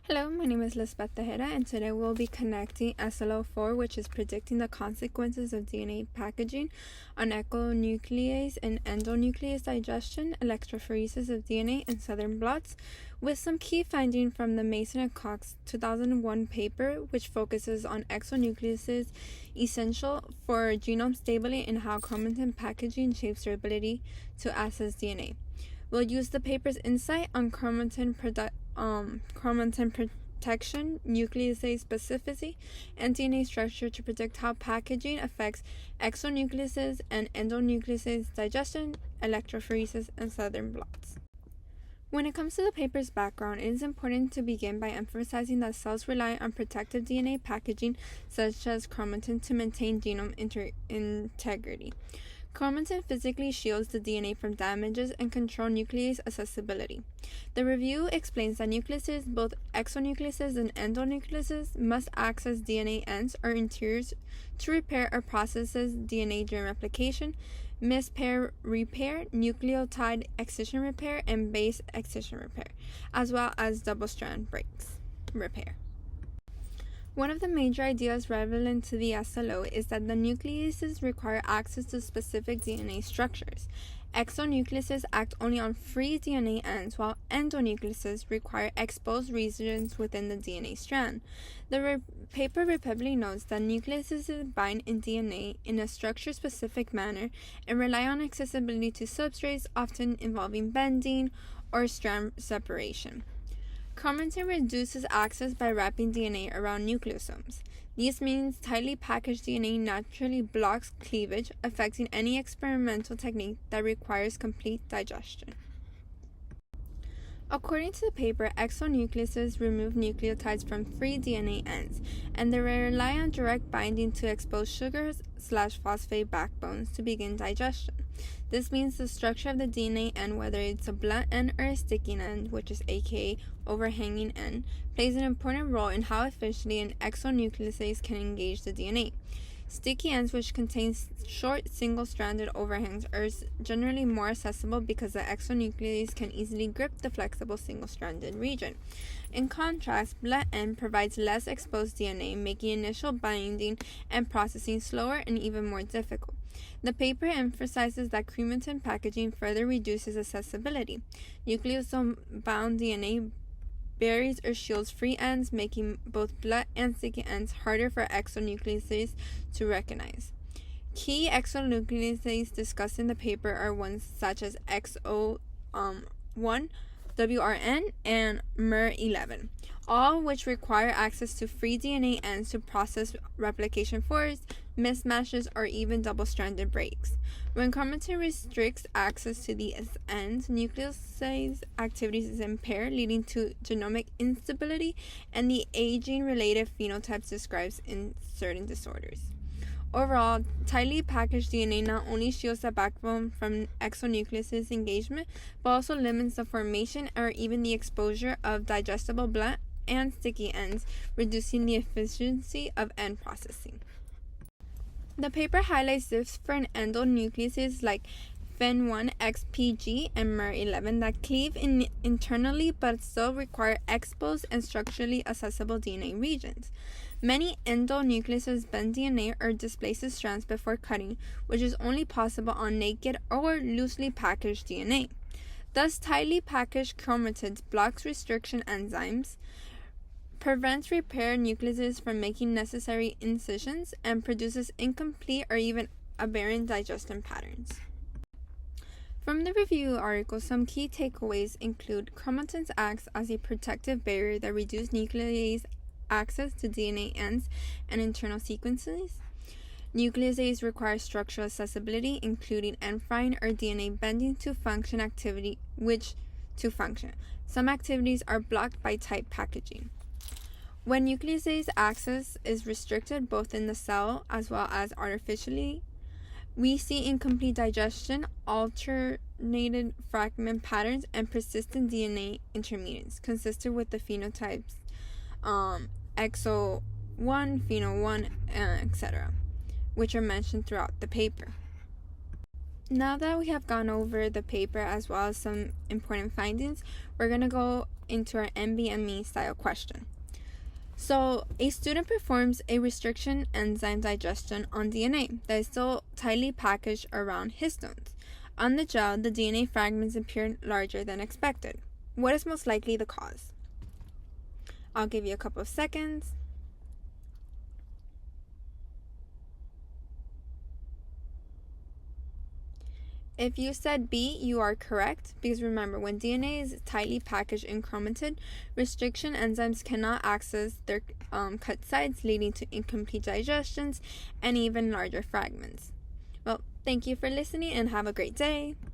Hello, my name is Lisbeth Tejera, and today we'll be connecting SLO4, which is predicting the consequences of DNA packaging on echonuclease and endonuclease digestion, electrophoresis of DNA, and southern blots, with some key findings from the Mason and Cox 2001 paper, which focuses on exonucleases essential for genome stability and how chromatin packaging shapes their ability to access DNA. We'll use the paper's insight on chromatin protection, nuclease specificity, and DNA structure to predict how packaging affects exonucleases and endonucleases digestion, electrophoresis, and southern blots. When it comes to the paper's background, it is important to begin by emphasizing that cells rely on protective DNA packaging, such as chromatin, to maintain genome integrity. Chromatin physically shields the DNA from damages and control nuclease accessibility. The review explains that nucleases, both exonucleases and endonucleases, must access DNA ends or interiors to repair or process DNA during replication, mispair repair, nucleotide excision repair, and base excision repair, as well as double-strand breaks repair. One of the major ideas relevant to the SLO is that the nucleases require access to specific DNA structures. Exonucleases act only on free DNA ends, while endonucleases require exposed regions within the DNA strand. The paper repeatedly notes that nucleases bind in DNA in a structure-specific manner and rely on accessibility to substrates, often involving bending or strand separation. Chromatin reduces access by wrapping DNA around nucleosomes. This means tightly packaged DNA naturally blocks cleavage, affecting any experimental technique that requires complete digestion. According to the paper, exonucleases remove nucleotides from free DNA ends, and they rely on direct binding to exposed sugars/phosphate backbones to begin digestion. This means the structure of the DNA end, whether it's a blunt end or a sticky end, which is aka overhanging end, plays an important role in how efficiently an exonuclease can engage the DNA. Sticky ends, which contain short, single-stranded overhangs, are generally more accessible because the exonuclease can easily grip the flexible single-stranded region. In contrast, blunt end provides less exposed DNA, making initial binding and processing slower and even more difficult. The paper emphasizes that chromatin packaging further reduces accessibility. Nucleosome-bound DNA buries or shields free ends, making both blunt and sticky ends harder for exonucleases to recognize. Key exonucleases discussed in the paper are ones such as XO1, WRN, and MER11, all which require access to free DNA ends to process replication forks, mismatches, or even double-stranded breaks. When chromatin restricts access to these ends, nuclease activities is impaired, leading to genomic instability and the aging-related phenotypes described in certain disorders. Overall, tightly packaged DNA not only shields the backbone from exonucleases engagement, but also limits the formation or even the exposure of digestible blunt and sticky ends, reducing the efficiency of end processing. The paper highlights different endonucleases like FIN1-XPG and MER11 that cleave internally but still require exposed and structurally accessible DNA regions. Many endonucleases bend DNA or displace strands before cutting, which is only possible on naked or loosely packaged DNA. Thus, tightly packaged chromatids blocks restriction enzymes, prevents repair nucleases from making necessary incisions, and produces incomplete or even aberrant digestion patterns. From the review article, some key takeaways include chromatin acts as a protective barrier that reduces nuclease access to DNA ends and internal sequences. Nucleases require structural accessibility, including end frying or DNA bending to function. Some activities are blocked by tight packaging. When nuclease access is restricted both in the cell as well as artificially, we see incomplete digestion, alternated fragment patterns, and persistent DNA intermediates, consistent with the phenotypes XO1, FINO1, etc., which are mentioned throughout the paper. Now that we have gone over the paper as well as some important findings, we're going to go into our NBME style question. So, a student performs a restriction enzyme digestion on DNA that is still tightly packaged around histones. On the gel, the DNA fragments appear larger than expected. What is most likely the cause? I'll give you a couple of seconds. If you said B, you are correct, because remember, when DNA is tightly packaged and chromated, restriction enzymes cannot access their cut sites, leading to incomplete digestions and even larger fragments. Well, thank you for listening and have a great day.